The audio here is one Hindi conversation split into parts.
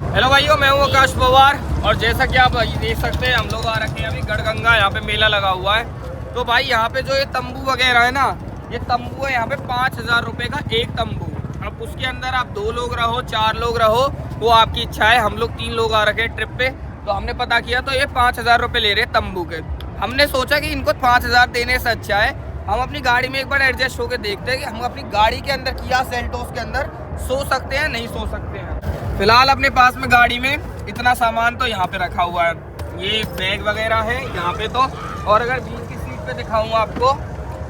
हेलो भाइयों, मैं हूँ आकाश पवार और जैसा कि आप देख सकते हैं हम लोग आ रखे हैं अभी गढ़गंगा। यहाँ पे मेला लगा हुआ है। तो भाई यहाँ पे जो ये तंबू वगैरह है ना, ये तंबू है यहाँ पे 5,000 रुपये का एक तंबू। अब उसके अंदर आप 2 लोग रहो, 4 लोग रहो, वो आपकी इच्छा है। हम लोग 3 लोग आ रखे हैं ट्रिप पे, तो हमने पता किया तो ये 5,000 रुपये ले रहे हैं तंबू के। हमने सोचा कि इनको 5,000 देने से अच्छा है हम अपनी गाड़ी में एक बार एडजस्ट होकर देखते हैं कि हम अपनी गाड़ी के अंदर किया सेल्टोस के अंदर सो सकते हैं नहीं सो सकते हैं। फिलहाल अपने पास में गाड़ी में इतना सामान तो यहाँ पे रखा हुआ है, ये बैग वगैरह है यहाँ पे तो। और अगर बीच की सीट पे दिखाऊंगा आपको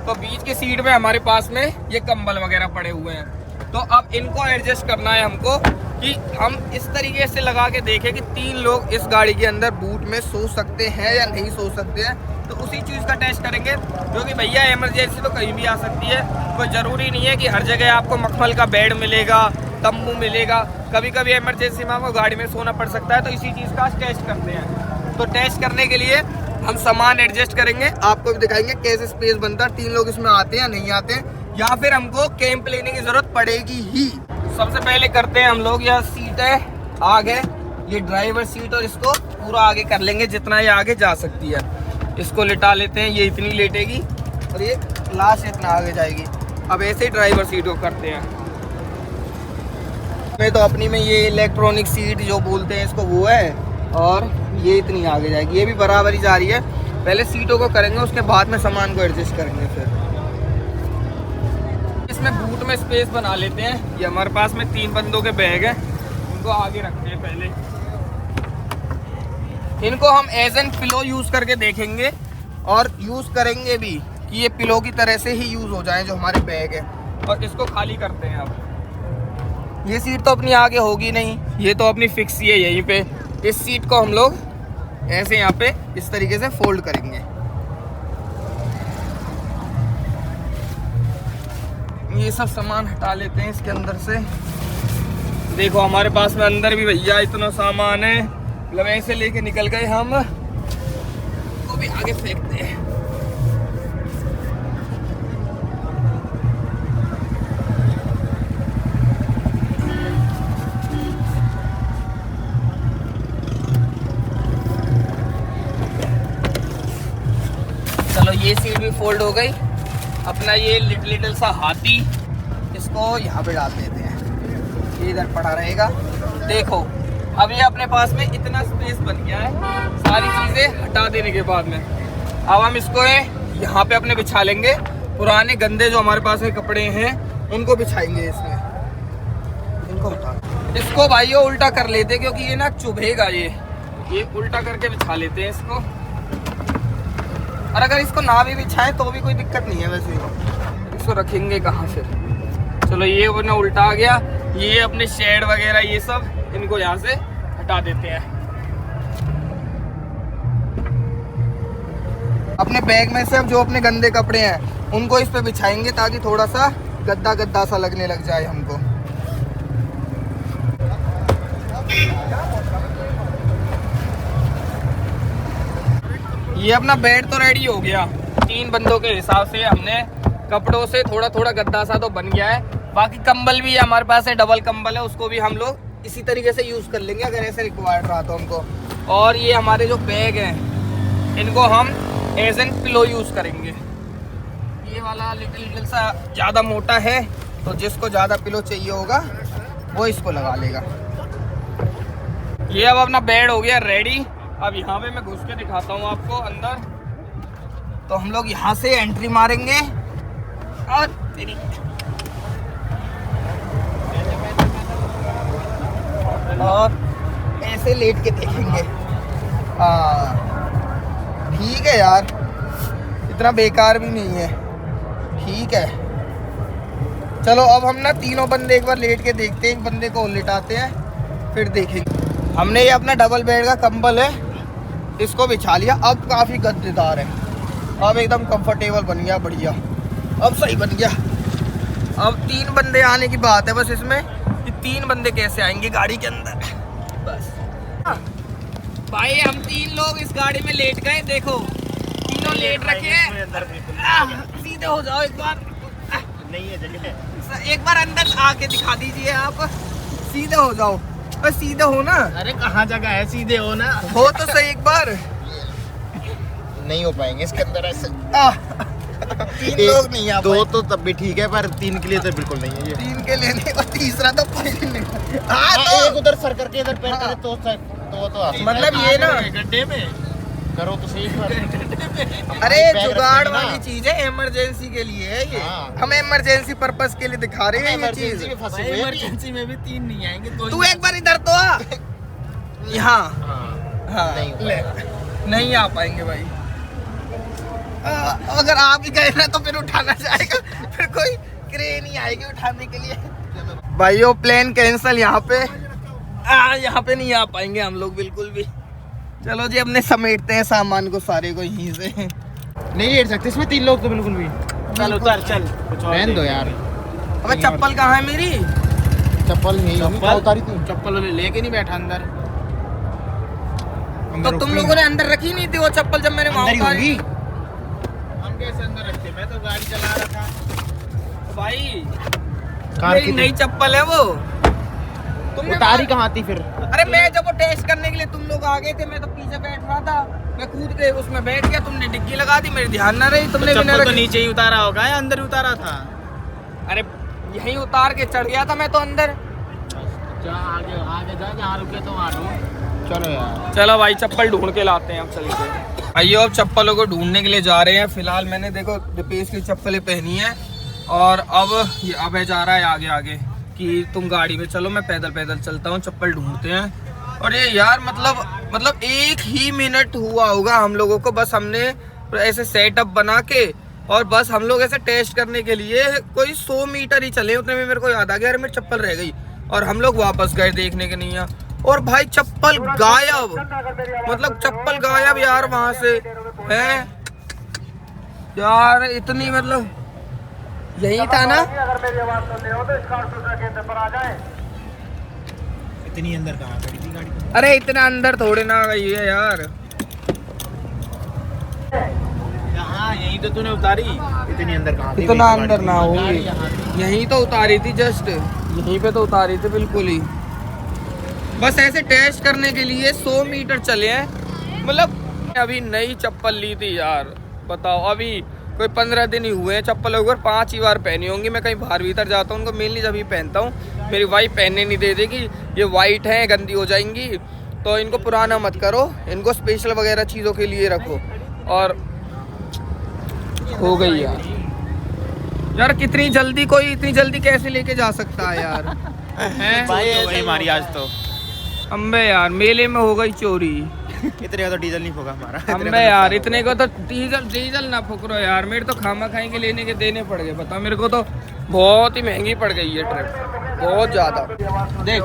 तो बीच की सीट में हमारे पास में ये कंबल वगैरह पड़े हुए हैं। तो अब इनको एडजस्ट करना है हमको कि हम इस तरीके से लगा के देखें कि 3 लोग इस गाड़ी के अंदर बूट में सो सकते हैं या नहीं सो सकते हैं। तो उसी चीज़ का टेस्ट करेंगे, क्योंकि भैया इमरजेंसी तो कहीं भी आ सकती है। कोई ज़रूरी नहीं है कि हर जगह आपको मखमल का बेड मिलेगा, तंबू मिलेगा। कभी कभी इमरजेंसी में आपको गाड़ी में सोना पड़ सकता है। तो इसी चीज़ का टेस्ट करते हैं। तो टेस्ट करने के लिए हम सामान एडजस्ट करेंगे, आपको भी दिखाएंगे कैसे स्पेस बनता है, 3 लोग इसमें आते हैं या नहीं आते हैं, या फिर हमको कैंप लेने की ज़रूरत पड़ेगी ही। सबसे पहले करते हैं हम लोग, यह सीट है आगे, ये ड्राइवर सीट, और इसको पूरा आगे कर लेंगे जितना ये आगे जा सकती है। इसको लिटा लेते हैं, ये इतनी लेटेगी और ये लास्ट इतना आगे जाएगी। अब ऐसे ही ड्राइवर सीट को करते हैं। मैं तो अपनी में ये इलेक्ट्रॉनिक सीट जो बोलते हैं इसको वो है, और ये इतनी आगे जाएगी, ये भी बराबर ही जा रही है। पहले सीटों को करेंगे, उसके बाद में सामान को एडजस्ट करेंगे। फिर इसमें बूट में स्पेस बना लेते हैं। ये हमारे पास में 3 बंदों के बैग हैं, उनको आगे रखते हैं। पहले इनको हम एज एन पिलो यूज़ करके देखेंगे और यूज़ करेंगे भी कि ये पिलो की तरह से ही यूज़ हो जाए जो हमारे बैग है। और इसको खाली करते हैं। अब ये सीट तो अपनी आगे होगी नहीं, ये तो अपनी फिक्स ही है यहीं पे। इस सीट को हम लोग ऐसे यहाँ पे इस तरीके से फोल्ड करेंगे। ये सब सामान हटा लेते हैं इसके अंदर से। देखो हमारे पास में अंदर भी भैया इतना सामान है, मतलब ऐसे लेके निकल गए हम, वो भी आगे फेंकते हैं। चलो ये सीट भी फोल्ड हो गई। अपना ये लिटिल सा हाथी, इसको यहाँ पे डाल देते हैं, ये इधर पड़ा रहेगा। देखो अब ये अपने पास में इतना स्पेस बन गया है सारी चीज़ें हटा देने के बाद में। अब हम इसको यहाँ पे अपने बिछा लेंगे। पुराने गंदे जो हमारे पास में कपड़े हैं उनको बिछाएंगे इसमें, इनको हटा। इसको भाइयों उल्टा कर लेते हैं, क्योंकि ये ना चुभेगा। ये उल्टा करके बिछा लेते हैं इसको। और अगर इसको ना भी बिछाएं तो भी कोई दिक्कत नहीं है। वैसे इसको रखेंगे कहाँ फिर। चलो ये वरना उल्टा आ गया। ये अपने शेड वगैरह ये सब इनको यहाँ से हटा देते हैं। अपने बैग में से अब जो अपने गंदे कपड़े हैं उनको इस पे बिछाएंगे, ताकि थोड़ा सा गद्दा गद्दा सा लगने लग जाए हमको। ये अपना बेड तो रेडी हो गया। 3 बंदों के हिसाब से हमने कपड़ों से थोड़ा थोड़ा गद्दा सा तो बन गया है। बाकी कंबल भी हमारे पास है, डबल कंबल है, उसको भी हम लोग इसी तरीके से यूज़ कर लेंगे अगर ऐसे रिक्वायर्ड रहा तो हमको। और ये हमारे जो बैग हैं इनको हम एज एन पिलो यूज़ करेंगे। ये वाला लिटिल सा ज़्यादा मोटा है, तो जिसको ज़्यादा पिलो चाहिए होगा वो इसको लगा लेगा। ये अब अपना बेड हो गया रेडी। अब यहाँ पे मैं घुस के दिखाता हूँ आपको अंदर। तो हम लोग यहाँ से एंट्री मारेंगे और ऐसे लेट के देखेंगे। ठीक है यार, इतना बेकार भी नहीं है, ठीक है। चलो अब हम ना तीनों बंदे एक बार लेट के देखते हैं, एक बंदे को लिटाते हैं फिर देखेंगे। हमने ये अपना डबल बेड का कंबल है, इसको बिछा लिया। अब काफ़ी गद्देदार है, अब एकदम कंफर्टेबल बन गया, बढ़िया, अब सही बन गया। अब 3 बंदे आने की बात है बस इसमें, कि 3 बंदे कैसे आएंगे गाड़ी के अंदर। बस भाई हम 3 लोग इस गाड़ी में लेट गए। देखो तीनों लेट रखे हैं। सीधे हो जाओ एक बार। नहीं है जगह, एक बार अंदर आके दिखा दीजिए आप, सीधे हो जाओ। और सीधे हो ना। अरे कहाँ जगह है, सीधे हो ना। हो तो सही एक बार। नहीं हो पाएंगे इसके अंदर ऐसे। 3 लोग नहीं आ 2 तो तब भी ठीक है, पर 3 के लिए तो बिल्कुल नहीं है ये। 3 के लिए नहीं, और तीसरा तो नहीं। एक उधर सर करके इधर पैर करे तो मतलब ये ना गड्ढे में करो तो सही। अरे जुगाड़ वाली चीज है, इमरजेंसी के लिए है ये। हम इमरजेंसी पर्पस के लिए दिखा रहे हैं ये चीज। इमरजेंसी में भी 3 नहीं आएंगे। तू एक बार इधर तो आ। यहाँ हाँ नहीं आ पाएंगे भाई। अगर आप ही गए ना तो फिर उठाना जाएगा, फिर कोई क्रेन ही आएगी उठाने के लिए। भाइयों प्लेन कैंसल यहाँ पे। यहाँ पे नहीं आ पाएंगे हम लोग बिल्कुल भी। चलो जी अपने समेटते हैं सामान को सारे को यहीं से। नहीं लेट सकते इसमें 3 लोग तो बिल्कुल भी। चल उतर चल, रहने दो यार। अबे चप्पल कहाँ है मेरी? चप्पल नहीं उतारी थी। चप्पल लेके नहीं बैठा अंदर। तो तुम लोगों ने अंदर रखी नहीं थी वो चप्पल जब मैंने वहाँ उतारी? हम कैसे अंदर रखते, मैं तो गाड़ी चला रहा था भाई। मेरी नई चप्पल है वो। तुमने उतारी कहाँ थी फिर? अरे मैं जब वो टेस्ट करने के लिए तुम लोग आ गए थे, मैं तो पीछे बैठ रहा था, मैं कूद के उसमें बैठ गया, तुमने डिग्गी लगा दी, मेरी ध्यान ना रही। तुमने भी तो नीचे ही उतारा होगा या अंदर उतारा था? अरे यहीं उतार के चढ़ गया था मैं तो अंदर। आगे जा, जहाँ रुके तो वहाँ ढूंढ। चलो यार, चलो भाई चप्पल ढूंढ के लाते हैं हम। चल के भाइयों अब चप्पलों को ढूंढने के लिए जा रहे हैं। फिलहाल मैंने देखो दीपेश की चप्पलें पहनी है, और अब जा रहा है आगे आगे कि तुम गाड़ी में चलो, मैं पैदल पैदल चलता हूँ, चप्पल ढूंढते हैं। और ये यार मतलब 1 ही मिनट हुआ होगा हम लोगों को, बस हमने ऐसे सेटअप बना के, और बस हम लोग ऐसे टेस्ट करने के लिए कोई 100 मीटर ही चले, उतने में मेरे को याद आ गया अरे मेरी चप्पल रह गई, और हम लोग वापस गए देखने के नहीं। और भाई चप्पल गायब, मतलब चप्पल गायब यार वहां से है यार। इतनी मतलब यही था ना? इतनी अंदर कहाँ खड़ी थी गाड़ी? अरे इतना अंदर थोड़े ना गई है यार। हाँ यही तो तूने उतारी। इतनी अंदर कहाँ थी? इतना अंदर ना होगी, यहीं तो उतारी थी, जस्ट यहीं पे तो उतारी थी बिल्कुल ही। बस ऐसे टेस्ट करने के लिए 100 मीटर चले हैं। मतलब अभी नई चप्पल ली थी यार, बताओ अभी कोई 15 दिन ही हुए हैं चप्पल ऊपर, 5 ही बार पहनी होंगी। मैं कहीं बाहर भीतर जाता हूँ उनको मेनली जब ही पहनता हूँ, मेरी वाइफ पहनने नहीं दे देगी, ये वाइट है गंदी हो जाएंगी, तो इनको पुराना मत करो, इनको स्पेशल वगैरह चीज़ों के लिए रखो। और हो गई यार कितनी जल्दी, कोई इतनी जल्दी कैसे लेके जा सकता है यार? भाई मारी आज तो। अम्बे यार मेले में हो गई चोरी। इतने का तो डीजल नहीं फूका हमारा। अम्बे यार इतने को तो डीजल ना फुकरो यार, मेरे तो खामा खाई के लेने के देने पड़ गए। बता मेरे को तो बहुत ही महंगी पड़ गई है ट्रिप, बहुत ज्यादा। देख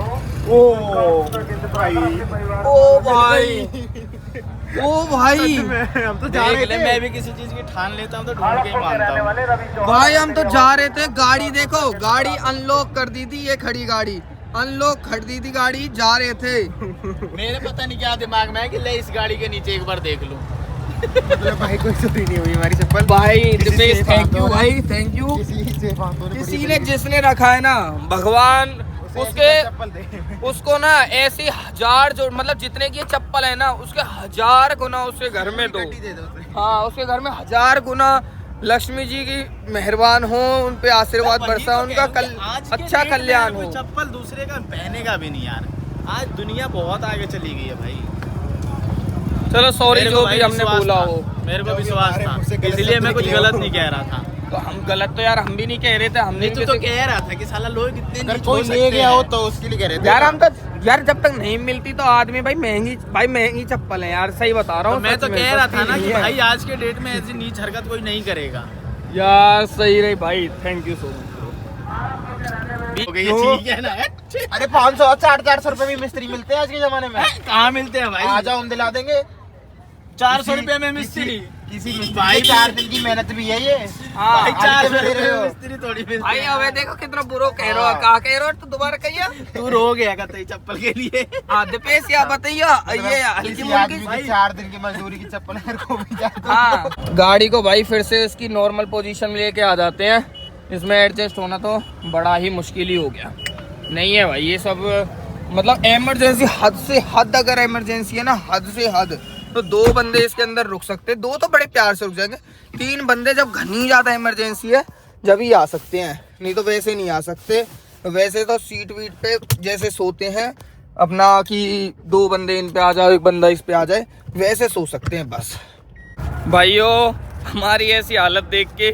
ओ भाई हम तो जा रहे थे। मैं भी किसी चीज की ठान लेता हूँ तो ढूंढ के ही मानता हूँ। भाई हम तो जा रहे थे, गाड़ी देखो, गाड़ी अनलॉक कर दी थी, ये खड़ी गाड़ी अनलॉक कर दी थी, गाड़ी जा रहे थे। मेरे पता नहीं क्या दिमाग में है कि ले इस गाड़ी के नीचे एक बार देख लूं। मतलब भाई कोई चोरी नहीं हुई हमारी चप्पल। भाई दीपेश थैंक यू भाई, थैंक यू। किसी ने जिसने रखा है ना, भगवान उसको ना ऐसी 1000 जो मतलब जितने की चप्पल है ना, उसके 1000 गुना उसके घर में दो। हाँ उसके घर में 1000 गुना लक्ष्मी जी की मेहरबान हो, उन पे आशीर्वाद बरसा, उनका अच्छा कल्याण हो। चप्पल दूसरे का पहनेगा भी नहीं यार, आज दुनिया बहुत आगे चली गई है भाई। चलो सॉरी जो भी हमने बोला हो, मेरे को विश्वास था, इसलिए मैं कुछ गलत नहीं कह रहा था। तो हम गलत तो यार हम भी नहीं कह रहे थे, हमने तो कह रहा था कि साला लोग इतने कोई ले गया हो तो उसके लिए कह रहे थे यार। हम तो यार जब तक नहीं मिलती तो आदमी भाई महंगी चप्पल है यार, सही बता रहा हूँ। मैं तो कह रहा था ना कि भाई आज के डेट में ऐसी नीच हरकत कोई नहीं करेगा यार। सही रही भाई, थैंक यू सो मच। ठीक है ना? अरे 500 400 रुपए भी मिस्त्री मिलते हैं आज के जमाने में। कहाँ मिलते हैं भाई? आ जाओ हम दिला देंगे। 400 रुपए में मिस्त्री, किसी भाई 4 दिन की मेहनत भी है ये। भाई 400 रुपए में मिस्त्री थोड़ी मिलती भाई। अब देखो कितना बुरा कह रहे हो, कहा कह रहे हो तो दोबारा कहिए। तू रो गया का तेरी चप्पल के लिए? हाँ दीपेश या बताइए, ये हल्की मुल्की 4 दिन की मजदूरी की चप्पल है को भी जाता। हाँ गाड़ी को भाई फिर से इसकी नॉर्मल पोजीशन में लेके आ जाते हैं, इसमें एडजस्ट होना तो बड़ा ही मुश्किल ही हो गया। नहीं है भाई ये सब मतलब इमरजेंसी हद से हद, अगर इमरजेंसी है ना हद से हद, तो 2 बंदे इसके अंदर रुक सकते हैं। 2 तो बड़े प्यार से रुक जाएंगे, 3 बंदे जब घनी ज़्यादा इमरजेंसी है जब ही आ सकते हैं, नहीं तो वैसे नहीं आ सकते। वैसे तो सीट वीट पे जैसे सोते हैं अपना कि 2 बंदे इन पे आ जाओ 1 बंदा इस पे आ जाए, वैसे सो सकते हैं बस। भाइयों हमारी ऐसी हालत देख के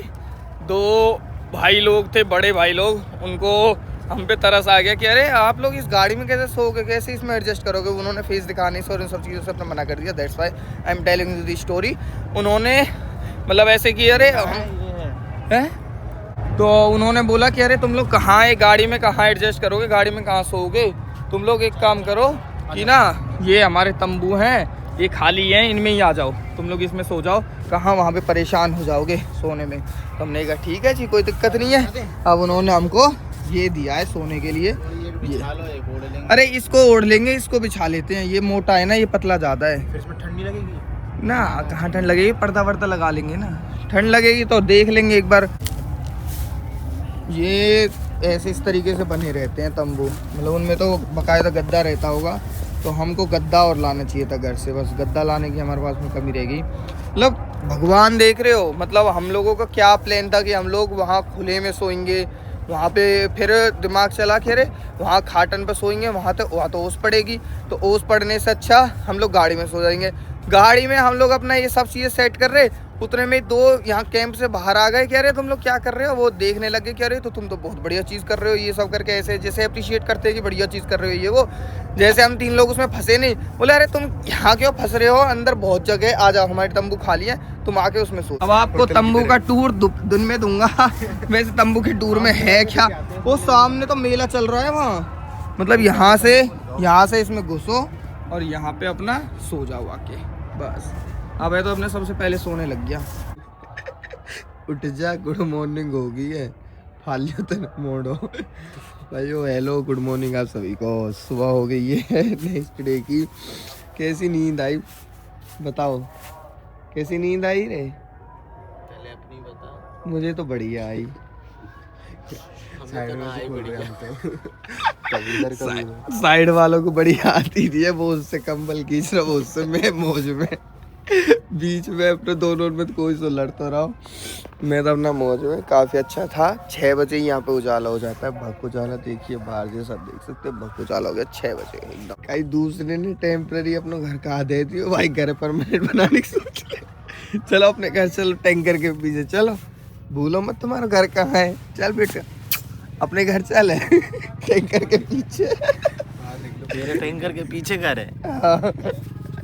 2 भाई लोग थे, बड़े भाई लोग, उनको हम पे तरस आ गया कि अरे आप लोग इस गाड़ी में कैसे सोओगे, कैसे इसमें एडजस्ट करोगे। उन्होंने फेस दिखाने से और इन सब चीज़ों से अपना मना कर दिया। That's why I am telling you the story. उन्होंने मतलब ऐसे कि अरे हैं, तो उन्होंने बोला कि अरे तुम लोग कहाँ है गाड़ी में, कहाँ एडजस्ट करोगे, गाड़ी में कहाँ सोओगे। तुम लोग एक काम करो कि ना ये हमारे तंबू हैं, ये खाली हैं, इनमें ही आ जाओ, तुम लोग इसमें सो जाओ, कहाँ वहाँ पे परेशान हो जाओगे सोने में। तो हमने कहा ठीक है जी, कोई दिक्कत नहीं है। अब उन्होंने हमको ये दिया है सोने के लिए, ये अरे इसको ओढ़ लेंगे, इसको बिछा लेते हैं, ये मोटा है ना, ये पतला ज़्यादा है। फिर इसमें ठंड नहीं लगेगी ना, कहाँ ठंड लगेगी, पर्दा वर्दा लगा लेंगे ना, ठंड लगेगी तो देख लेंगे एक बार। ये ऐसे इस तरीके से बने रहते हैं तंबू, मतलब उनमें तो बाकायदा गद्दा रहता होगा, तो हमको गद्दा और लाना चाहिए था घर से, बस गद्दा लाने की हमारे पास में कमी रहेगी। मतलब भगवान देख रहे हो, मतलब हम लोगों का क्या प्लान था कि हम लोग वहाँ खुले में सोएंगे, वहाँ पे फिर दिमाग चला कि अरे वहाँ खाटन पर सोएंगे, वहाँ तो ओस पड़ेगी, तो ओस पड़ने से अच्छा हम लोग गाड़ी में सो जाएंगे। गाड़ी में हम लोग अपना ये सब चीज़ें सेट कर रहे, उतने में 2 यहाँ कैंप से बाहर आ गए, कह रहे तुम लोग क्या कर रहे हो, वो देखने लगे, कह रहे तो तुम तो बहुत बढ़िया चीज़ कर रहे हो, ये सब करके ऐसे जैसे अप्रिशिएट करते हैं कि बढ़िया चीज़ कर रहे हो ये वो। जैसे हम 3 लोग उसमें फंसे नहीं, बोले अरे तुम यहाँ क्यों फंस रहे हो, अंदर बहुत जगह, आ जाओ हमारे तंबू खाली है, तुम आके उसमें सो। अब आपको तंबू का टूर दिन में दूंगा। वैसे तंबू के टूर में है क्या, वो सामने तो मेला चल रहा है वहाँ, मतलब यहाँ से इसमें घुसो और यहाँ पे अपना सो जाओ आके बस। अब है तो अपने सबसे पहले सोने लग गया। उठ जा, गुड मॉर्निंग हो गई है, फालियो तो मोड़ो भाई। हेलो गुड मॉर्निंग आप सभी को, सुबह हो गई है नेक्स्ट डे की। कैसी नींद आई बताओ, कैसी नींद आई रे, पहले अपनी बता। मुझे तो बढ़िया आई। साइड वालों को बढ़िया आती थी, वो उससे कंबल खींच रहा, वो उससे मैं मौज में, बीच में अपने दोनों में तो कोई सो लड़ता रहा, मैं तो अपना मौज में। काफ़ी अच्छा था। 6 बजे यहाँ पे उजाला हो जाता है, भक उजाला देखिए बाहर जैसा देख सकते हैं, भक उजाला हो गया 6 बजे एकदम। कहीं दूसरे ने टेम्पररी अपना घर कहा दे दी भाई, घर परमानेंट बनाने की सोच ले। चलो अपने घर चलो, टैंकर के पीछे चलो, भूलो मत तुम्हारा घर कहाँ है, चल बेटा अपने घर चल है टैंकर के पीछे। मेरे टैंकर के पीछे घर है।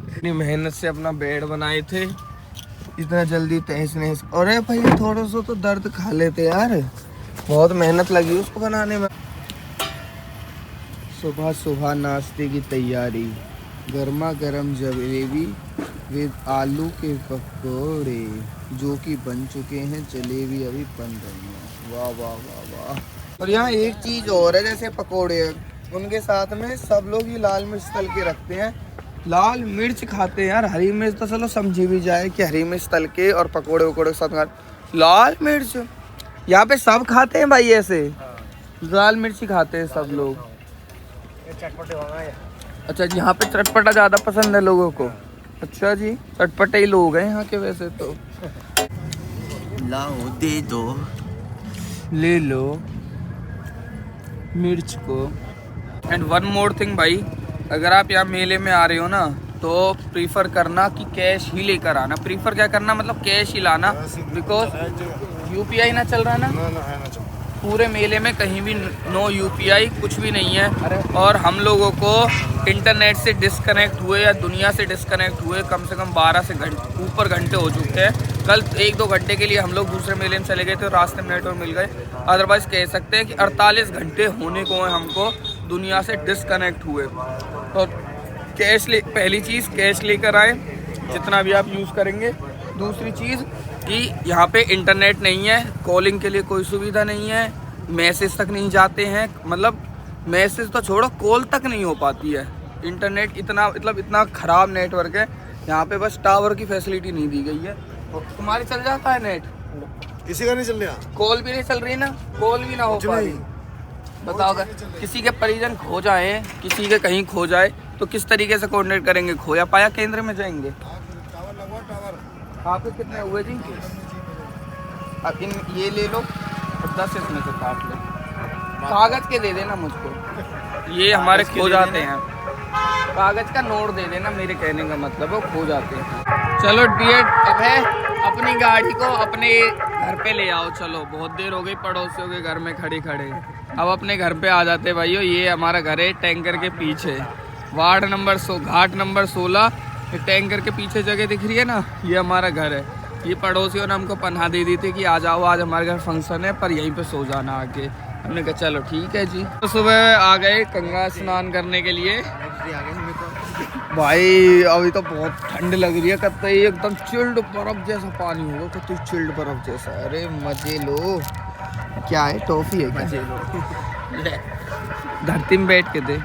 इतनी मेहनत से अपना बेड बनाए थे, इतना जल्दी तहस नहस। अरे भाई थोड़ा सा तो दर्द खा लेते यार, बहुत मेहनत लगी उसको बनाने में। सुबह सुबह नाश्ते की तैयारी, गर्मा गर्म जलेबी विद आलू के पकौड़े जो कि बन चुके हैं, जलेबी अभी बन रही है। वाह वाह वाह वाह। और यहाँ एक चीज़ और है, जैसे पकौड़े उनके साथ में सब लोग ये लाल मिर्च तल के रखते हैं, लाल मिर्च खाते हैं यार। हरी मिर्च तो चलो समझी भी जाए कि हरी मिर्च तल के और पकोड़े वकोड़े के साथ खाते, लाल मिर्च यहाँ पे सब खाते हैं भाई, ऐसे लाल मिर्च ही खाते हैं सब लोग। अच्छा यहाँ पे चटपटा ज़्यादा पसंद है लोगों को। अच्छा जी, चटपटे ही लोग हैं यहाँ के वैसे तो। लाओ दे दो, ले लो मिर्च को। एंड वन मोर थिंग भाई, अगर आप यहाँ मेले में आ रहे हो ना तो प्रीफर करना कि कैश ही लेकर आना। प्रीफर क्या करना, मतलब कैश ही लाना, बिकॉज यूपीआई ना चल रहा ना पूरे मेले में, कहीं भी नो यूपीआई, कुछ भी नहीं है। और हम लोगों को इंटरनेट से डिस्कनेक्ट हुए या दुनिया से डिस्कनेक्ट हुए कम से कम 12 से ऊपर घंटे हो चुके हैं। कल 1-2 घंटे के लिए हम लोग दूसरे मेले में चले गए थे, रास्ते में नेटवर्क मिल गए, अदरवाइज़ कह सकते हैं कि 48 घंटे होने को है हमको दुनिया से डिस्कनेक्ट हुए। तो कैश ले, पहली चीज़ कैश लेकर आए जितना भी आप यूज़ करेंगे। दूसरी चीज़ कि यहाँ पे इंटरनेट नहीं है, कॉलिंग के लिए कोई सुविधा नहीं है, मैसेज तक नहीं जाते हैं, मतलब मैसेज तो छोड़ो कॉल तक नहीं हो पाती है। इंटरनेट इतना मतलब इतना ख़राब नेटवर्क है यहाँ पे, बस टावर की फैसिलिटी नहीं दी गई है। तुम्हारी चल जाता है नेट, किसी का नहीं चल रहा, कॉल भी नहीं चल रही ना, कॉल भी ना हो पा रही। बताओ अगर किसी के परिजन खो जाए, किसी के कहीं खो जाए तो किस तरीके से कोऑर्डिनेट करेंगे? खोया पाया केंद्र में जाएंगे। आपके कितने हुए जी? अब इन ये ले लो और 10 इसमें से काट लो, कागज के दे देना मुझको। ये हमारे खो जाते हैं, कागज का नोट दे देना, मेरे कहने का मतलब है खो जाते हैं। चलो डियर, अब है अपनी गाड़ी को अपने घर पे ले आओ। चलो बहुत देर हो गई पड़ोसियों के घर में खड़े खड़े, अब अपने घर पे आ जाते भाइयों। ये हमारा घर है टैंकर के पीछे, वार्ड नंबर 100, घाट नंबर 16। टैंकर के पीछे जगह दिख रही है ना, ये हमारा घर है। ये पड़ोसियों ने हमको पनाह दे दी थी कि आ जाओ, आज हमारे घर फंक्शन है पर यहीं पे सो जाना आके। हमने कहा चलो ठीक है जी। तो सुबह आ गए गंगा स्नान करने के लिए भाई। अभी तो बहुत ठंड लग रही है, कतई एकदम चिल्ड बर्फ जैसा पानी होगा, कतई चिल्ड बर्फ जैसा। अरे मजे लो। क्या है, टॉफी है? मजे लो। धरती में बैठ के दे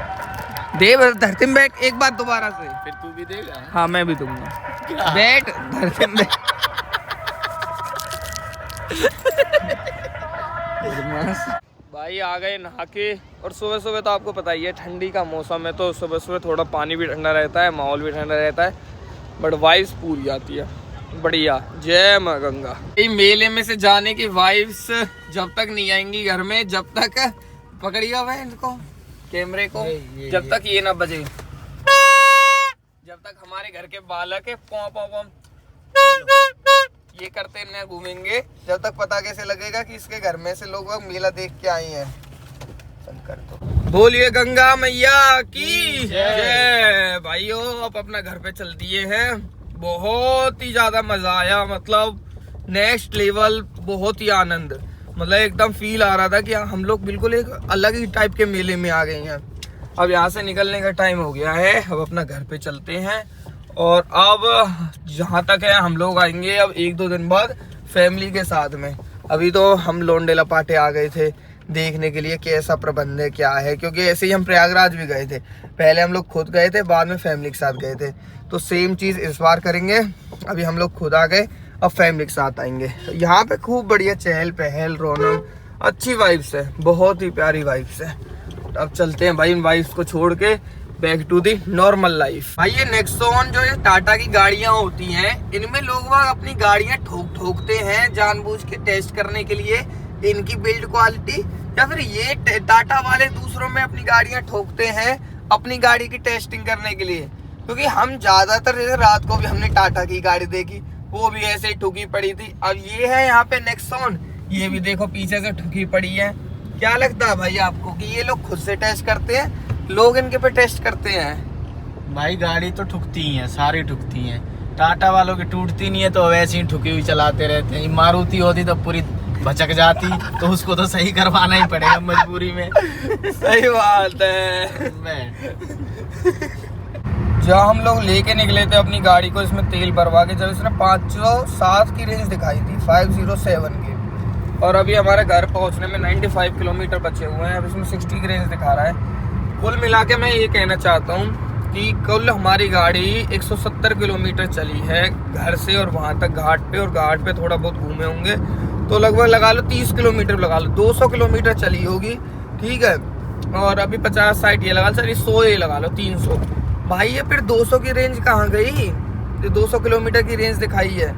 धरती में बैठ। एक बात दोबारा से, फिर तू भी देगा? हाँ मैं भी दूंगा। बैठ धरती में बैठ। भाई आ गए नहा के, और सुबह सुबह तो आपको पता ही है ठंडी का मौसम है, तो सुबह सुबह थोड़ा पानी भी ठंडा रहता है, माहौल भी ठंडा रहता है, बट वाइब्स पूरी आती है बढ़िया। जय माँ गंगा। ये मेले में से जाने की वाइब्स जब तक नहीं आएंगी घर में, जब तक पकड़िएगा हुआ है इनको कैमरे को, जब तक ये ना बजे, जब तक हमारे घर के बालक है पॉ पॉ पॉ ये करते न घूमेंगे, जब तक पता कैसे लगेगा कि इसके घर में से लोग मेला देख के आए हैं। चल कर दो। बोलिए गंगा मैया की जय। भाइयों अब अपना घर पे चल दिए हैं। बहुत ही ज्यादा मजा आया, मतलब नेक्स्ट लेवल, बहुत ही आनंद, मतलब एकदम फील आ रहा था कि हम लोग बिल्कुल एक अलग ही टाइप के मेले में आ गए हैं। अब यहाँ से निकलने का टाइम हो गया है, अब अपना घर पे चलते हैं। और अब जहाँ तक है हम लोग आएंगे अब 1-2 दिन बाद फैमिली के साथ में। अभी तो हम लोंडेला पाटे आ गए थे देखने के लिए कैसा प्रबंध है क्या है, क्योंकि ऐसे ही हम प्रयागराज भी गए थे। पहले हम लोग खुद गए थे, बाद में फैमिली के साथ गए थे, तो सेम चीज़ इस बार करेंगे। अभी हम लोग खुद आ गए, अब फैमिली के साथ आएंगे। यहाँ पे खूब बढ़िया चहल पहल, रौनक, अच्छी वाइब्स है, बहुत ही प्यारी वाइब्स है। अब चलते हैं भाई इन वाइब्स को छोड़ के back to the normal life. भाई ये नेक्सॉन जो ये टाटा की गाड़ियां होती हैं, इनमें लोग अपनी गाड़ियां ठोकते हैं जानबूझ के टेस्ट करने के लिए इनकी बिल्ड क्वालिटी, या फिर ये टाटा वाले दूसरों में अपनी गाड़ियां ठोकते हैं अपनी गाड़ी की टेस्टिंग करने के लिए। क्योंकि हम ज्यादातर, जैसे रात को भी हमने टाटा की गाड़ी देखी, वो भी ऐसे ही ठुकी पड़ी थी। अब ये है यहाँ पे नेक्सॉन, ये भी देखो पीछे से ठुकी पड़ी है। क्या लगता है भाई आपको कि ये लोग खुद से टेस्ट करते हैं, लोग इनके पे टेस्ट करते हैं? भाई गाड़ी तो ठुकती हैं, सारी ठुकती हैं। टाटा वालों की टूटती नहीं है तो वैसे ही ठुकी हुई चलाते रहते हैं। मारुति होती तो पूरी भचक जाती, तो उसको तो सही करवाना ही पड़ेगा मजबूरी में। सही बात है। जब हम लोग लेके निकले थे अपनी गाड़ी को इसमें तेल भरवा के, जब इसने 507 की रेंज दिखाई थी, 507 की, और अभी हमारे घर पहुंचने में 95 किलोमीटर बचे हुए हैं। अब इसमें 60 की रेंज दिखा रहा है। कुल मिला के मैं ये कहना चाहता हूँ कि कुल हमारी गाड़ी 170 किलोमीटर चली है घर से और वहाँ तक घाट पे, और घाट पे थोड़ा बहुत घूमे होंगे, तो लगभग लगा लो 30 किलोमीटर लगा लो, 200 किलोमीटर चली होगी, ठीक है। और अभी 50-60 ये लगा लो, सॉरी 100 ये लगा लो, 300। भाई ये फिर 200 की रेंज कहाँ गई? ये 200 किलोमीटर की रेंज दिखाई है।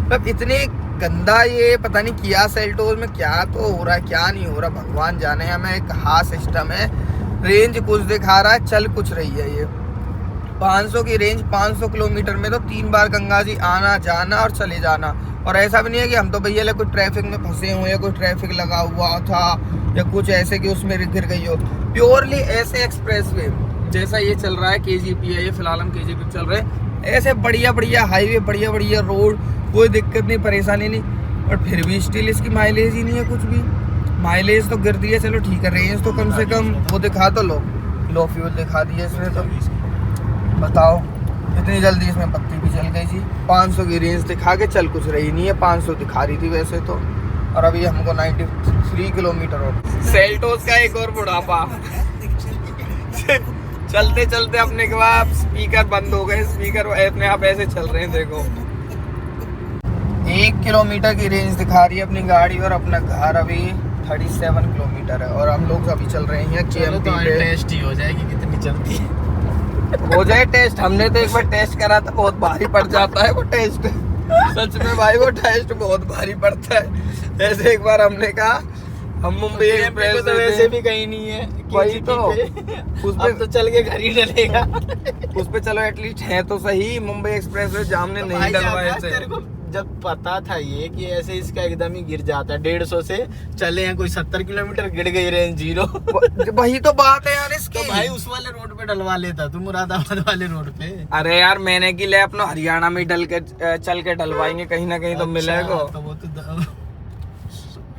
मतलब इतने गंदा ये पता नहीं किया सेल्टोस में क्या तो हो रहा है, क्या नहीं हो रहा भगवान जाने। हमें एक हाथ सिस्टम है, रेंज कुछ दिखा रहा है, चल कुछ रही है। ये 500 की रेंज, 500 किलोमीटर में तो 3 बार गंगा जी आना जाना और चले जाना। और ऐसा भी नहीं है कि हम तो भैया कोई ट्रैफिक में फंसे हुए या कोई ट्रैफिक लगा हुआ था या कुछ ऐसे कि उसमें गिर गई हो। प्योरली ऐसे एक्सप्रेस वे जैसा ये चल रहा है, KGP है ये, फिलहाल हम KGP चल रहे हैं, ऐसे बढ़िया बढ़िया हाईवे, बढ़िया बढ़िया रोड, कोई दिक्कत नहीं, परेशानी नहीं। और फिर भी स्टिल इसकी माइलेज ही नहीं है कुछ भी। माइलेज तो गिर दिया, चलो ठीक है, रेंज तो कम से कम वो दिखा तो लो फ्यूल दिखा दिया इसने, तो बताओ इतनी जल्दी इसमें बत्ती भी चल गई थी। 500 की रेंज दिखा के चल कुछ रही नहीं है, 500 दिखा रही थी वैसे तो। और अभी हमको 93 किलोमीटर हो। सेल्टोस का एक और बुढ़ापा। चलते चलते अपने के बाद स्पीकर बंद हो गए, स्पीकर अपने आप ऐसे चल रहे हैं, देखो 1 किलोमीटर की रेंज दिखा रही है अपनी गाड़ी, और अपना घर अभी 37 किलोमीटर है और हम लोग अभी चल रहे हैं KMP पे। टेस्ट ही हो जाएगी कितनी चलती है। हो जाए टेस्ट, हमने तो एक बार टेस्ट करा था, बहुत भारी पड़ जाता है वो टेस्ट। सच में भाई वो टेस्ट बहुत भारी पड़ता है। ऐसे एक बार हमने कहा हम मुंबई एक्सप्रेस तो वैसे भी कहीं नहीं है, वही तो उस पे तो चल के घर ही डलेगा। उस पे चलो एटलीस्ट है तो सही। मुंबई एक्सप्रेस वे जाम ने नहीं डलवाए थे। जब पता था ये कि ऐसे इसका एकदम ही गिर जाता है, 150 से चले हैं कोई 70 किलोमीटर गिर गई रेंज 0। वही तो बात है यार इसकी। तो भाई उस वाले रोड पे डलवा लेता तू, मुरादाबाद वाले रोड पे। अरे यार मैंने की ले अपना हरियाणा में डल के चल के डलवाएंगे, कहीं ना कहीं तो मिलेगा। तो वो तो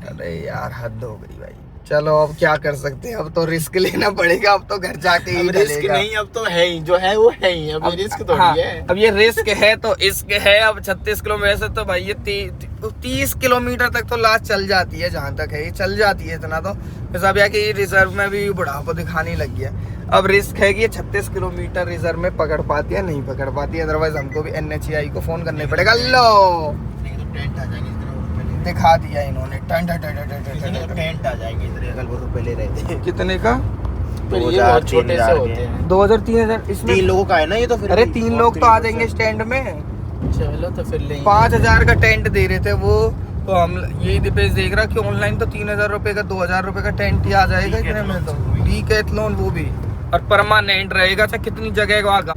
अरे यार हद हो गई भाई। चलो अब क्या कर सकते हैं, अब तो रिस्क लेना पड़ेगा। अब तो घर जाके ही रिस्क नहीं, अब तो है ही, जो है वो है ही। अब रिस्क थोड़ी हाँ, है। अब ये रिस्क है तो इश्क है। अब 36 किलोमीटर से तो भाई ये 30 किलोमीटर तक तो लास्ट चल जाती है, जहाँ तक है ये चल जाती है इतना तो। बस अब यार कि रिजर्व में भी बुढ़ापा दिखाने लग गया। अब रिस्क है कि ये 36 किलोमीटर रिजर्व में पकड़ पाती है नहीं पकड़ पाती है, अदरवाइज हमको भी NHAI को फोन करने पड़ेगा। लो दिखा दिया इन्होंने, टेंट आ जाएंगे इतने रुपए ले रहे थे। कितने का? पर ये बहुत छोटे से होते हैं। 2000-3000 इसमें 3 लोगों का है ना ये तो। फिर अरे 3 लोग तो आ जाएंगे स्टैंड में। चलो तो फिर ले। 5000 का टेंट दे रहे थे वो, तो हम यही दिपेश देख रहा कि ऑनलाइन तो 3000 रुपए का 2000 रुपए का टेंट ही आ जाएगा इतने में तो। डीकैथलॉन वो भी, और परमानेंट रहेगा। चाहे कितनी जगह का आगा।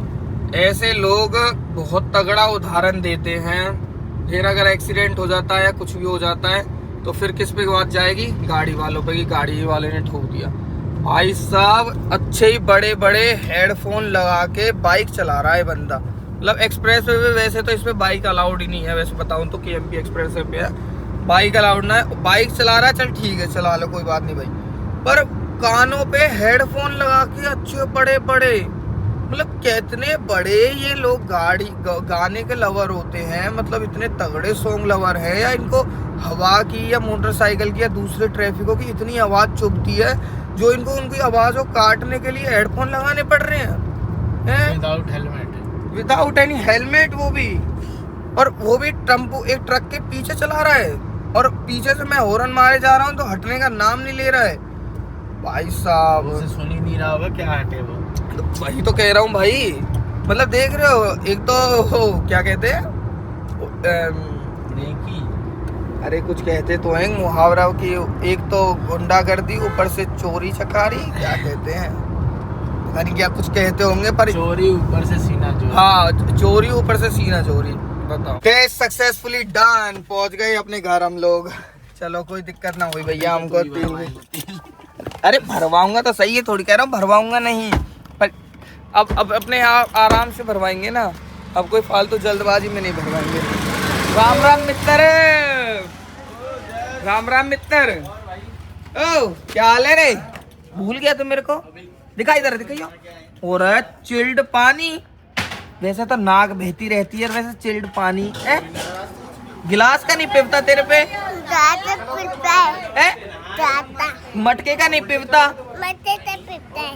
ऐसे लोग बहुत तगड़ा उदाहरण देते हैं। फिर अगर एक्सीडेंट हो जाता है या कुछ भी हो जाता है तो फिर किस पे बात जाएगी? गाड़ी वालों पे, कि गाड़ी वाले ने ठोक दिया। भाई साहब अच्छे ही बड़े बड़े हेडफोन लगा के बाइक चला रहा है बंदा। मतलब एक्सप्रेस वे पे वैसे तो इसमें बाइक अलाउड ही नहीं है, वैसे बताऊं तो KMP एक्सप्रेस वे पे है बाइक अलाउड ना है। बाइक चला रहा है, चल ठीक है चला लो कोई बात नहीं भाई, पर कानों पे हेडफोन लगा के अच्छे बड़े बड़े, मतलब कितने बड़े ये लोग गाने के लवर होते हैं। मतलब इतने तगड़े सॉन्ग लवर हैं, या इनको हवा की या मोटरसाइकिल की या दूसरे ट्रैफिकों की इतनी आवाज चुभती है जो इनको उनकी आवाज को काटने के लिए हेडफोन लगाने पड़ रहे हैं विदाउट एनी हेलमेट, वो भी। और वो भी टेम्पो एक ट्रक के पीछे चला रहा है, और पीछे से मैं हॉर्न मारे जा रहा हूँ तो हटने का नाम नहीं ले रहा है। भाई साहब सुन ही नहीं रहा होगा क्या हटे वो। तो वही तो कह रहा हूँ भाई। मतलब देख रहे हो, एक तो क्या कहते हैं अरे कुछ कहते तो हैं मुहावरा की, एक तो गुंडागर्दी ऊपर से चोरी चकारी, क्या कहते हैं पता नहीं क्या कुछ कहते होंगे, पर चोरी ऊपर से सीना चोरी। हाँ चोरी ऊपर से सीना चोरी। बताओ टेस्ट सक्सेसफुली डन, पहुंच गए अपने घर हम लोग। चलो कोई दिक्कत ना हुई भैया हमको। अरे भरवाऊंगा तो सही है, थोड़ी कह रहा हूँ भरवाऊंगा नहीं, पर अब अपने यहाँ आराम से भरवाएंगे ना। अब कोई फालतू जल्दबाजी में नहीं भरवाएंगे। राम राम मित्र, राम राम मित्र। ओ क्या हाल है रे? भूल गया तू मेरे को? दिखाई इधर, दिखाइयो। और चिल्ड पानी, वैसे तो नाक बहती रहती है, वैसे चिल्ड पानी है। गिलास का नहीं पिवता तेरे पे? मटके का नहीं पिवता?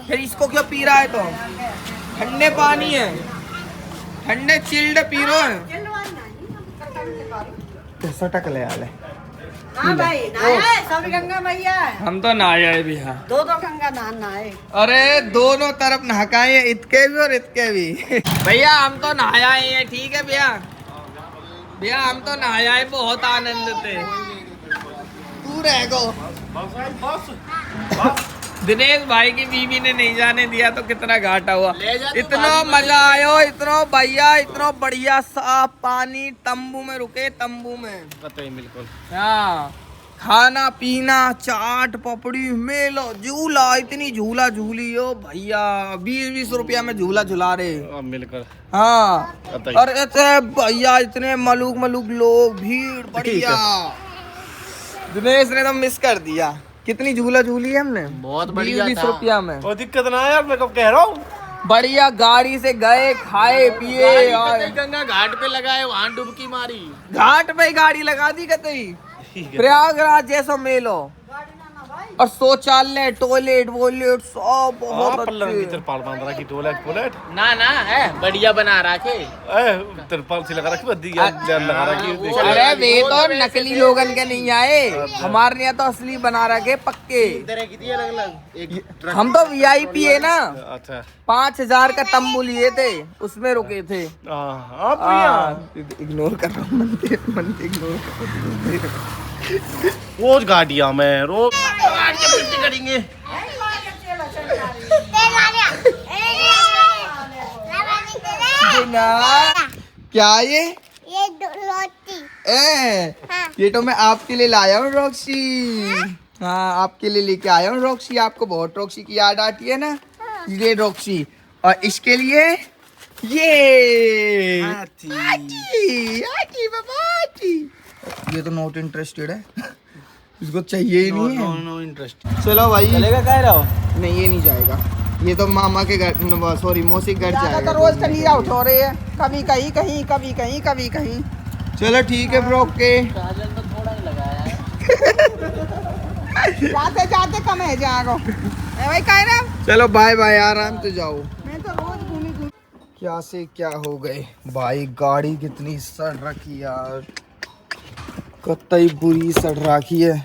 फिर इसको क्यों पी रहा है? तो ठंडे पानी है, ठंडे चिल्ड पी रो है। कैसा टकले हाल है? हाँ भाई नहाए सब गंगा मैया। हम तो नहाए आए भी। हाँ दो गंगा नहाए। अरे दोनों तरफ नहाए, इतके भी और इतके भी। भैया हम तो नहाया हैं, ठीक है भैया। भैया हम तो नहाया है, बहुत आनंद थे। तू रह गो। दिनेश भाई की बीवी ने नहीं जाने दिया तो कितना घाटा हुआ। इतना मजा आयो, इतना भैया, इतना बढ़िया साफ पानी, तंबू में रुके, तंबू में पता ही बिल्कुल। हाँ खाना पीना, चाट पपड़ी, मेलो, झूला, इतनी झूला झूली हो भैया। 20-20 रुपया में झूला झुला रहे मिलकर। हाँ और ऐसे भैया इतने मलूक लोग, भीड़ बढ़िया। दिनेश ने तो मिस कर दिया। कितनी झूला झूली है हमने? बहुत बढ़िया 20 रुपया में। और दिक्कत ना है, मैं कब कह रहा हूँ। बढ़िया गाड़ी से गए, खाए पिए, और गंगा घाट पे लगाए, वहाँ डुबकी मारी। घाट पे गाड़ी लगा दी कतई। प्रयागराज जैसा मेलो। और शौचालय, टॉयलेट वॉयलेट सब बहुत अच्छे। तिरपाल बांध रखी, टॉयलेट ना ना है बढ़िया बना रखे। तिरपाल से लगा रखी, बद्दी लगा रखी। अरे वे तो नकली लोगन के नहीं आए, हमारे यहाँ तो असली बना रखे पक्के। अलग हम तो VIP है ना, अच्छा 5000 का तंबू लिए थे, उसमें रुके थे। इग्नोर कर रहा हूँ, मन इग्नोर कर। रोज गाड़ियाँ में रोज करेंगे। क्या ये रोटी। हाँ। ये तो मैं आपके लिए लाया हूँ रॉक्सी। हाँ आपके लिए लेके आया हूँ रॉक्सी। आपको बहुत रॉक्सी की याद आती है ना, ये रॉक्सी। और इसके लिए ये आटी। ये तो नॉट इंटरेस्टेड है, इसको चाहिए ही नहीं है। No interest. चलो भाई, चलेगा कह रहा हो? नहीं ये नहीं जाएगा, ये तो मामा के घर, सॉरी मौसी के घर जाएगा। तो रोज चली जाओ हो रहे हैं, कभी कहीं कहीं, कभी कहीं कभी कहीं। चलो ठीक है ब्रो, ओके। काजल तो थोड़ा ही लगाया है। जाते जाते कम है जागो भाई कह रहे हो? चलो बाय बाय, आराम से जाओ। मैं तो रोज घूमी क्या से क्या हो गए भाई, गाड़ी कितनी सड़ रखी यार, कतई बुरी सड़ रखी है।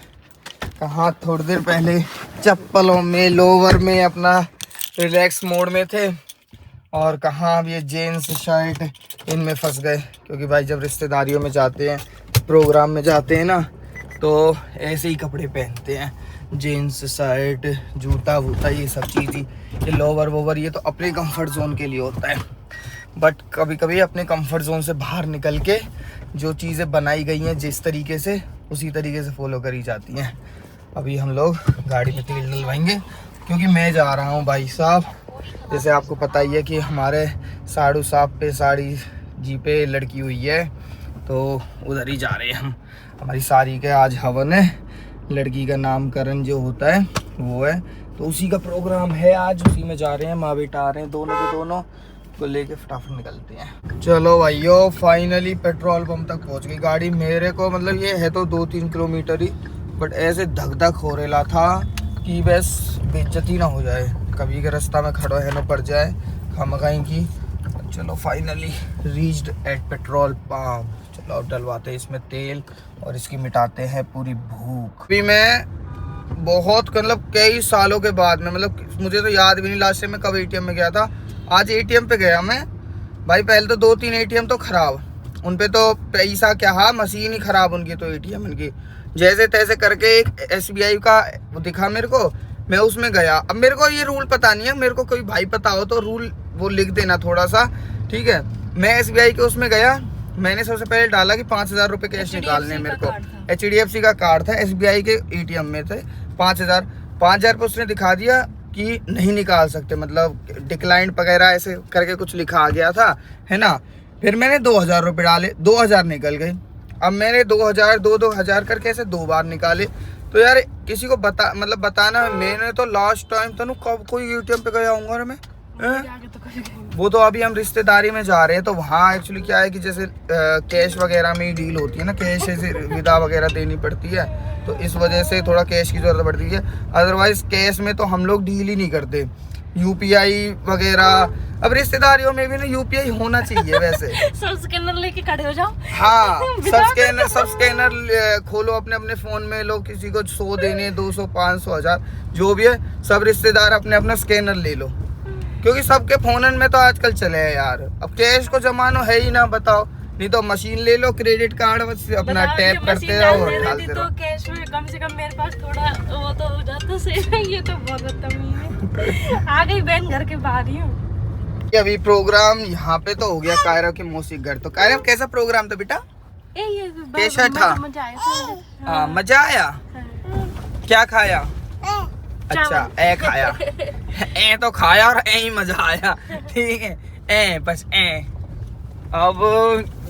कहाँ थोड़ी देर पहले चप्पलों में, लोवर में अपना रिलैक्स मोड में थे, और कहाँ अब ये जीन्स शर्ट इनमें फंस गए। क्योंकि भाई जब रिश्तेदारियों में जाते हैं, प्रोग्राम में जाते हैं ना, तो ऐसे ही कपड़े पहनते हैं, जीन्स शर्ट जूता वूता ये सब चीज़ ही। ये लोवर वोवर ये तो अपने कंफर्ट जोन के लिए होता है, बट कभी कभी अपने कंफर्ट जोन से बाहर निकल के जो चीज़ें बनाई गई हैं जिस तरीके से, उसी तरीके से फॉलो करी जाती हैं। अभी हम लोग गाड़ी पे तेल डलवाएंगे, क्योंकि मैं जा रहा हूँ भाई साहब, जैसे आपको पता ही है कि हमारे साड़ू साहब पे साड़ी जी पे लड़की हुई है, तो उधर ही जा रहे हैं हम। हमारी सारी के आज हवन है, लड़की का नामकरण जो होता है वो है, तो उसी का प्रोग्राम है आज, उसी में जा रहे हैं। माँ बेटा आ रहे हैं, दोनों के दोनों को लेके फटाफट निकलते हैं। चलो भाइयों, फाइनली पेट्रोल पंप तक पहुंच गई गाड़ी। मेरे को मतलब ये है तो 2-3 किलोमीटर ही, बट ऐसे धक धक हो रहा था कि बस बेइज्जती ना हो जाए, कभी के रास्ता में खड़ा है ना पड़ जाए खामखाई की। चलो finally reached eight petrol pump. चलो अब डलवाते हैं इसमें तेल और इसकी मिटाते हैं पूरी भूख। अभी मैं बहुत मतलब कई सालों के बाद में, मतलब मुझे तो याद भी नहीं लास्ट टाइम मैं कब ATM में गया था। आज ATM पे गया मैं भाई। पहले तो 2-3 ATM तो खराब, उन पे तो पैसा क्या, मशीन ही खराब उनकी, तो ATM उनकी जैसे तैसे करके एक SBI का वो दिखा मेरे को, मैं उसमें गया। अब मेरे को ये रूल पता नहीं है, मेरे को कोई भाई पता हो तो रूल वो लिख देना थोड़ा सा, ठीक है। मैं SBI के उसमें गया, मैंने सबसे पहले डाला कि 5000 रुपये कैश निकालने हैं मेरे को। HDFC का कार्ड था, SBI के ATM में थे 5000 पे उसने दिखा दिया कि नहीं निकाल सकते, मतलब डिक्लाइंड वगैरह ऐसे करके कुछ लिखा आ गया था, है ना। फिर मैंने 2000 रुपये डाले, 2000 निकल गए। अब मैंने 2000 करके ऐसे 2 बार निकाले। तो यार किसी को बताना, मैंने तो लास्ट टाइम तो कब कोई ATM पे गया हूँ मैं, वो तो अभी हम रिश्तेदारी में जा रहे हैं, तो वहाँ एक्चुअली क्या है कि जैसे कैश वगैरह में ही डील होती है ना, कैश से विदा वगैरह देनी पड़ती है, तो इस वजह से थोड़ा कैश की ज़रूरत पड़ती है। अदरवाइज कैश में तो हम लोग डील ही नहीं करते, UPI वगैरह। अब रिश्तेदारियों में भी ना UPI होना चाहिए वैसे। सब स्कैनर लेके खड़े हो जाओ। हाँ, सब स्कैनर खोलो अपने अपने फ़ोन में। लोग किसी को 100 देने, 200, 500, 1000 जो भी है, सब रिश्तेदार अपने अपना स्कैनर ले लो, क्योंकि सबके फोनन में तो आजकल चले हैं यार। अब कैश को जमाना है ही ना, बताओ। नहीं तो मशीन ले लो, क्रेडिट कार्ड बस अपना टैप करते रहो और डालते रहो। तो कैश में कम से कम मेरे पास थोड़ा वो तो हो जाता सही। ये तो बहुत बदतमीज है। आ गई बहन घर के बाहर ही हूँ। अभी प्रोग्राम यहाँ पे तो हो गया कायरा के मौसी घर। तो कायरा कैसा प्रोग्राम था बेटा? कैसा था? मजा आया। हाँ मजा आया। क्या खाया? अच्छा ए खाया। ए तो खाया और ए ही मजा आया, ठीक है। ए बस ए। अब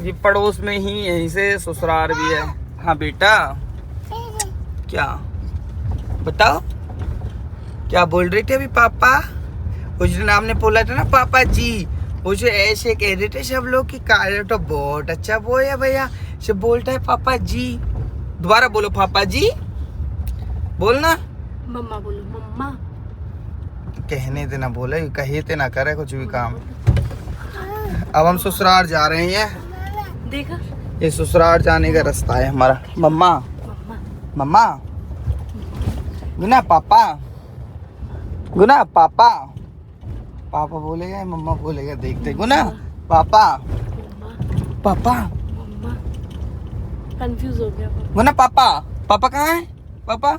ये पड़ोस में ही यहीं से ससुराल भी है। हाँ बेटा क्या बताओ, क्या बोल रही थी अभी पापा? उस दिन आपने बोला था ना पापा जी, मुझे ऐसे कह रहे थे सब लोग कि कायरा तो बहुत अच्छा बोल है भैया, सब बोलता है पापा जी। दोबारा बोलो पापा जी, बोलना। मम्मा बोलो मम्मा। कहने ते ना बोले, कहे ते ना करे कुछ भी काम। अब हम ससुराल जा रहे हैं। देखा ये ससुराल जाने का रास्ता है हमारा। मम्मा मम्मा मम्मा, गुना पापा, गुना पापा, पापा बोलेगा मम्मा बोलेगा, देखते। गुना पापा मम्मा पापा, मम्मा। कंफ्यूज हो गया वो। गुना पापा, पापा कहाँ है पापा?